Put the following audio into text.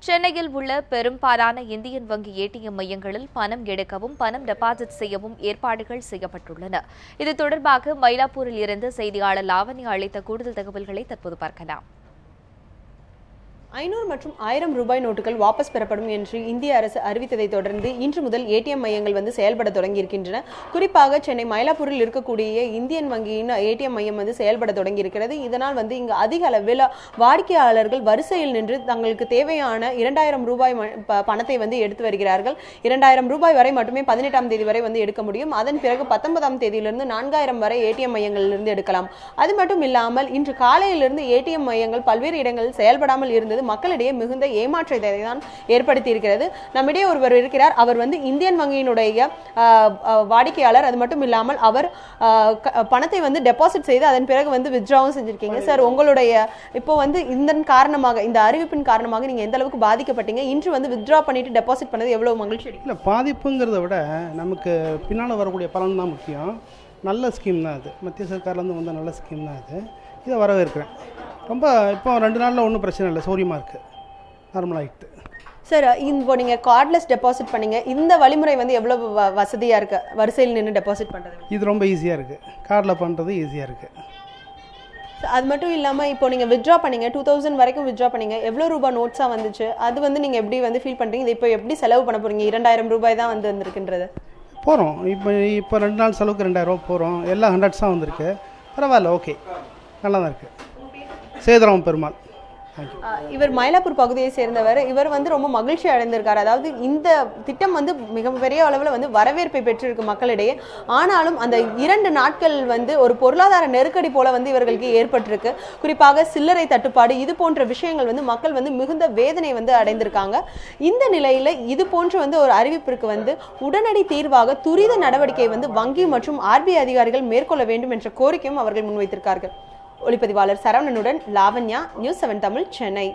சென்னையில் உள்ள பெரும்பாலான இந்தியன் வங்கி ஏடிஎம் மையங்களில் பணம் எடுக்கவும் பணம் டெபாசிட் செய்யவும் ஏற்பாடுகள் செய்யப்பட்டுள்ளன. இது தொடர்பாக மயிலாப்பூரில் இருந்து செய்தியாளர் லாவண்யா அளித்த கூடுதல் தகவல்களை தற்போது பார்க்கலாம். 500 மற்றும் 1000 ரூபாய் நோட்டுகள் வாபஸ் பெறப்படும் என்று இந்திய அரசு அறிவித்ததை தொடர்ந்து இன்று முதல் ஏடிஎம் மையங்கள் செயல்பட தொடங்கி இருக்கின்றன. குறிப்பாக சென்னை மயிலாப்பூரில் இருக்கக்கூடிய இந்தியன் வங்கியின் ஏடிஎம் மையம் செயல்பட தொடங்கி இருக்கிறது. இதனால் இங்கு அதிக அளவில் வாடிக்கையாளர்கள் வரிசையில் நின்று தங்களுக்கு தேவையான 2000 ரூபாய் பணத்தை எடுத்து வருகிறார்கள். 2000 ரூபாய் வரை மட்டுமே 18ஆம் தேதி வரை எடுக்க முடியும். அதன் பிறகு 19ஆம் தேதியிலிருந்து 4000 வரை ஏடிஎம் மையங்களிலிருந்து எடுக்கலாம். அது மட்டும் இல்லாமல் இன்று காலையிலிருந்து ஏடிஎம் மையங்கள் பல்வேறு இடங்களில் செயல்படாமல் இருந்தது மக்களிடையே மிகுந்த ஏமாற்றத்தை தான் ஏற்படுத்தி இருக்கிறது. நம்மிடையே ஒருவர் இருக்கிறார். அவர் இந்தியன் வங்கியினுடைய வாடிக்கையாளர். அது மட்டும் இல்லாமல் அவர் பணத்தை டெபாசிட் செய்து அதன் பிறகு வித்ட்ராவும் செஞ்சிருக்கீங்க. சார், உங்களுடைய இப்போ இதன் காரணமாக இந்த அறிவிப்பின் காரணமாக நீங்க எந்த அளவுக்கு பாதிக்கப்பட்டீங்க? இன்று வித்ட்ரா பண்ணிட்டு டெபாசிட் பண்ணது எவ்வளவு மகிழ்ச்சி? இல்லை, பாதிப்புங்கிறத விட நமக்கு பின்னால் வரக்கூடிய பலன் தான் முக்கியம். நல்ல ஸ்கீம் தான் அது. மத்திய சர்க்கார்லேருந்து வந்த நல்ல ஸ்கீம் தான் அது. இதை வரவேற்கிறேன். ரொம்ப இப்போ 2 நாளில் ஒன்றும் பிரச்சனை இல்லை, சௌரியமாக இருக்குது, நார்மலாகிட்டு. சார், இப்போ நீங்கள் கார்ட்லெஸ் டெபாசிட் பண்ணீங்க. இந்த வழிமுறை எவ்வளோ வசதியாக இருக்குது? வரிசையில் நின்று டெபாசிட் பண்ணுறது இது ரொம்ப ஈஸியாக இருக்குது. கார்டில் பண்ணுறது ஈஸியாக இருக்குது. அது மட்டும் இல்லாமல் இப்போ நீங்கள் வித்ட்ரா பண்ணீங்க, 2000 வரைக்கும் வித்ட்ரா பண்ணீங்க. எவ்வளோ ரூபாய் நோட்ஸாக வந்துச்சு? அது நீங்கள் எப்படி ஃபீல் பண்ணுறீங்க? இது இப்போ எப்படி செலவு பண்ண போகிறீங்க? 2000 ரூபாய் தான் வந்திருக்குன்றது போகிறோம். இப்போ 2 நாள் செலவுக்கு 2000 ரூபா போகிறோம். எல்லாம் 100ஸாக வந்திருக்கு. பரவாயில்ல, ஓகே, நல்லா தான் இருக்குது. சேதுராம பெருமாள். இவர் மயிலாப்பூர் பகுதியை சேர்ந்தவர். இவர் ரொம்ப மகிழ்ச்சி அடைந்திருக்கார். அதாவது இந்த திட்டம் மிக பெரிய அளவில் வரவேற்பை பெற்றிருக்கு மக்களிடையே. ஆனாலும் அந்த 2 நாட்கள் ஒரு பொருளாதார நெருக்கடி போல இவர்களுக்கு ஏற்பட்டிருக்கு. குறிப்பாக சில்லறை தட்டுப்பாடு, இது போன்ற விஷயங்கள் மக்கள் மிகுந்த வேதனை அடைந்திருக்காங்க. இந்த நிலையில இது போன்ற ஒரு அறிவிப்பிற்கு உடனடி தீர்வாக துரித நடவடிக்கை வங்கி மற்றும் ஆர்பிஐ அதிகாரிகள் மேற்கொள்ள வேண்டும் என்ற கோரிக்கையும் அவர்கள் முன்வைத்திருக்கார்கள். ஒளிப்பதிவாளர் சரவணனுடன் லாவண்யா, நியூஸ் 7 தமிழ், சென்னை.